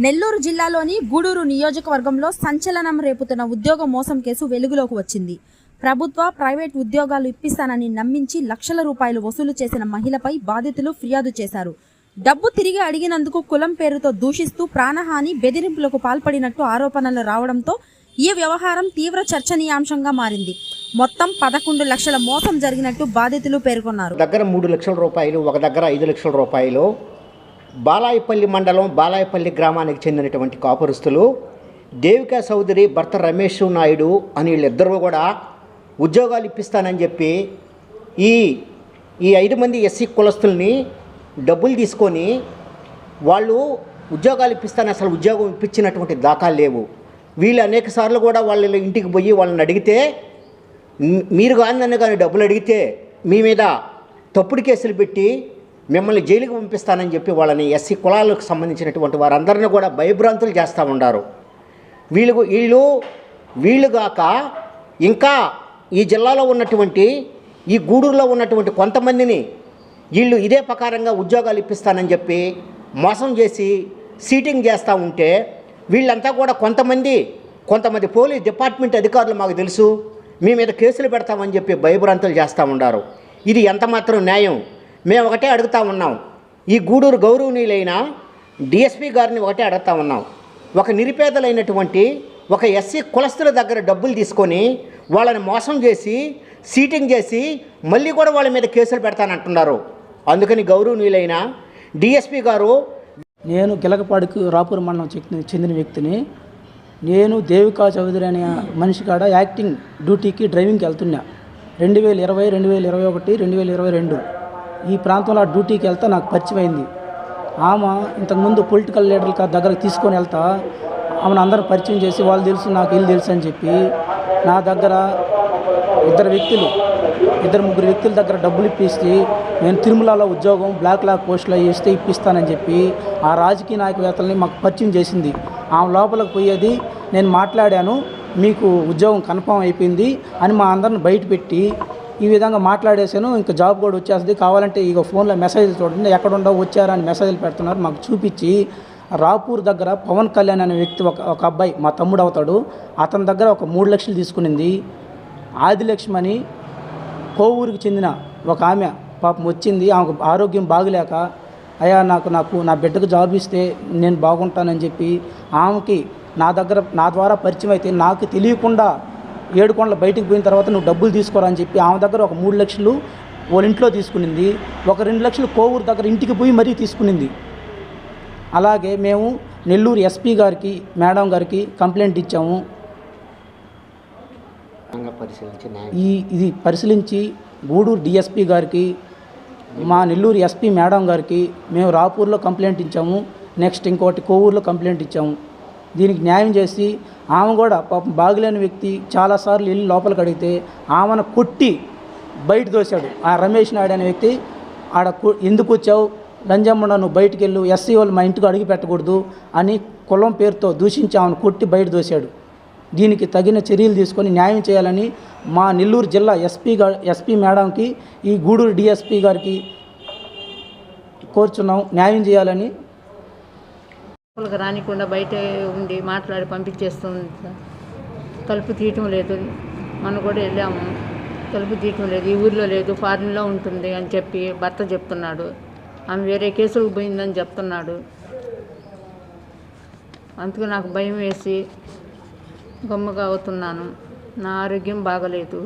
నెల్లూరు జిల్లాలోని గూడూరు నియోజకవర్గంలో సంచలనం రేపుతున్న ఉద్యోగ మోసం కేసు వెలుగులోకి వచ్చింది. ప్రభుత్వ, ప్రైవేట్ ఉద్యోగాలు ఇప్పిస్తానని నమ్మించి లక్షల రూపాయలు వసూలు చేసిన మహిళపై బాధితులు ఫిర్యాదు చేశారు. డబ్బు తిరిగి అడిగినందుకు కులం పేరుతో దూషిస్తూ ప్రాణహాని, బెదిరింపులకు పాల్పడినట్టు ఆరోపణలు రావడంతో ఈ వ్యవహారం తీవ్ర చర్చనీయాంశంగా మారింది. మొత్తం 11 లక్షల మోసం జరిగినట్టు బాధితులు పేర్కొన్నారు. దగ్గర 3 లక్షల రూపాయలు, ఒక దగ్గర 5 లక్షల రూపాయలు బాలాయపల్లి మండలం బాలాయపల్లి గ్రామానికి చెందినటువంటి కాపురస్తులు దేవికా చౌదరి భర్త రమేష్ నాయుడు అని వీళ్ళిద్దరూ కూడా ఉద్యోగాలు ఇప్పిస్తానని చెప్పి ఈ 5 మంది ఎస్సీ కులస్తుల్ని డబ్బులు తీసుకొని వాళ్ళు ఉద్యోగాలు ఇప్పిస్తానని అసలు ఉద్యోగం ఇప్పించినటువంటి దాఖలు లేవు. వీళ్ళు అనేక సార్లు కూడా వాళ్ళ ఇంటికి పోయి వాళ్ళని అడిగితే, మీరు కానీ నన్ను కానీ డబ్బులు అడిగితే మీ మీద తప్పుడు కేసులు పెట్టి మిమ్మల్ని జైలుకి పంపిస్తానని చెప్పి వాళ్ళని ఎస్సీ కులాలకు సంబంధించినటువంటి వారందరినీ కూడా భయభ్రాంతులు చేస్తూ ఉన్నారు. వీళ్ళు గాక ఇంకా ఈ జిల్లాలో ఉన్నటువంటి, ఈ గూడూరులో ఉన్నటువంటి కొంతమందిని వీళ్ళు ఇదే ప్రకారంగా ఉద్యోగాలు ఇప్పిస్తానని చెప్పి మోసం చేసి సీటింగ్ చేస్తూ ఉంటే, వీళ్ళంతా కూడా కొంతమంది పోలీస్ డిపార్ట్మెంట్ అధికారులు మాకు తెలుసు, మీ మీద కేసులు పెడతామని చెప్పి భయభ్రాంతులు చేస్తూ ఉన్నారు. ఇది ఎంత మాత్రం న్యాయం? మేము ఒకటే అడుగుతూ ఉన్నాం, ఈ గూడూరు గౌరవనీయులైన డిఎస్పీ గారిని ఒకటే అడుగుతూ ఉన్నాం. ఒక నిరుపేదలైనటువంటి ఒక ఎస్సీ కులస్తుల దగ్గర డబ్బులు తీసుకొని వాళ్ళని మోసం చేసి సీటింగ్ చేసి మళ్ళీ కూడా వాళ్ళ మీద కేసులు పెడతానంటున్నారు. అందుకని గౌరవనీయులైన డిఎస్పీ గారు, నేను గిలకపాడుకు రాపూర్ మండలం చెందిన వ్యక్తిని. నేను దేవికా చౌదరి అనే మనిషి కాడ యాక్టింగ్ డ్యూటీకి డ్రైవింగ్కి వెళ్తున్నా. 2020, 2021, 2022 ఈ ప్రాంతంలో డ్యూటీకి వెళ్తా నాకు పరిచయం అయింది. ఆమె ఇంతకుముందు పొలిటికల్ లీడర్ల దగ్గరకు తీసుకొని వెళ్తా ఆమెను అందరూ పరిచయం చేసి వాళ్ళు తెలుసు, నాకు వీళ్ళు తెలుసు అని చెప్పి నా దగ్గర 2-3 వ్యక్తుల దగ్గర డబ్బులు ఇప్పిస్తే, నేను తిరుమలలో ఉద్యోగం బ్లాక్ పోస్టులో వేస్తే ఇప్పిస్తానని చెప్పి ఆ రాజకీయ నాయకవేత్తలని మాకు పరిచయం చేసింది. ఆమె లోపలికి పోయేది, నేను మాట్లాడాను, మీకు ఉద్యోగం కన్ఫర్మ్ అయిపోయింది అని మా అందరిని బయట పెట్టి ఈ విధంగా మాట్లాడేశాను. ఇంకా జాబ్ కూడా వచ్చేస్తుంది, కావాలంటే ఇక ఫోన్లో మెసేజ్లు చూడండి, ఎక్కడుండో వచ్చారా అని మెసేజ్లు పెడుతున్నారు. మాకు చూపించి రాపూర్ దగ్గర పవన్ కళ్యాణ్ అనే వ్యక్తి ఒక అబ్బాయి మా తమ్ముడు అవుతాడు, అతని దగ్గర ఒక 3 లక్షలు తీసుకునింది. ఆదిలక్ష్మి అని కోవూరుకి చెందిన ఒక ఆమె పాపం వచ్చింది. ఆమెకు ఆరోగ్యం బాగలేక, అయ్యా నాకు నా బిడ్డకు జాబ్ ఇస్తే నేను బాగుంటానని చెప్పి ఆమెకి నా ద్వారా పరిచయం అయితే, నాకు తెలియకుండా 7 కొండలు బయటికి పోయిన తర్వాత నువ్వు డబ్బులు తీసుకోరా అని చెప్పి ఆమె దగ్గర ఒక 3 లక్షలు వాళ్ళ ఇంట్లో తీసుకునింది. ఒక 2 లక్షలు కోవూరు దగ్గర ఇంటికి పోయి మరీ తీసుకునింది. అలాగే మేము నెల్లూరు ఎస్పీ గారికి, మేడం గారికి కంప్లైంట్ ఇచ్చాము. ఇది పరిశీలించి గూడూరు డిఎస్పీ గారికి, మా నెల్లూరు ఎస్పీ మేడం గారికి మేము రాపూర్లో కంప్లైంట్ ఇచ్చాము. నెక్స్ట్ ఇంకోటి కోవూరులో కంప్లైంట్ ఇచ్చాము. దీనికి న్యాయం చేసి, ఆమె కూడా పాపం బాగలేని వ్యక్తి చాలాసార్లు వెళ్ళి లోపలికి అడిగితే ఆమెను కొట్టి బయట దోశాడు. ఆ రమేష్ నాయుడు అనే వ్యక్తి, ఆడ ఎందుకు వచ్చావు, లంజమ్మడ నువ్వు బయటికి వెళ్ళు, ఎస్సీ వాళ్ళు మా ఇంటికి అడిగి పెట్టకూడదు అని కులం పేరుతో దూషించి ఆమెను కొట్టి బయట దోశాడు. దీనికి తగిన చర్యలు తీసుకొని న్యాయం చేయాలని మా నెల్లూరు జిల్లా ఎస్పీ మేడంకి, ఈ గూడూరు డిఎస్పీ గారికి కోరుచున్నాం, న్యాయం చేయాలని. రానికుండా బయట ఉండి మాట్లాడి పంపించేస్తుంది సార్. తలుపు తీయటం లేదు. మనం కూడా వెళ్ళాము, తలుపు తీయటం లేదు, ఈ ఊర్లో లేదు, ఫారిన్లో ఉంటుంది అని చెప్పి భర్త చెప్తున్నాడు. ఆమె వేరే కేసులకు పోయిందని చెప్తున్నాడు. అందుకు నాకు భయం వేసి గమ్ముగా అవుతున్నాను. నా ఆరోగ్యం బాగలేదు.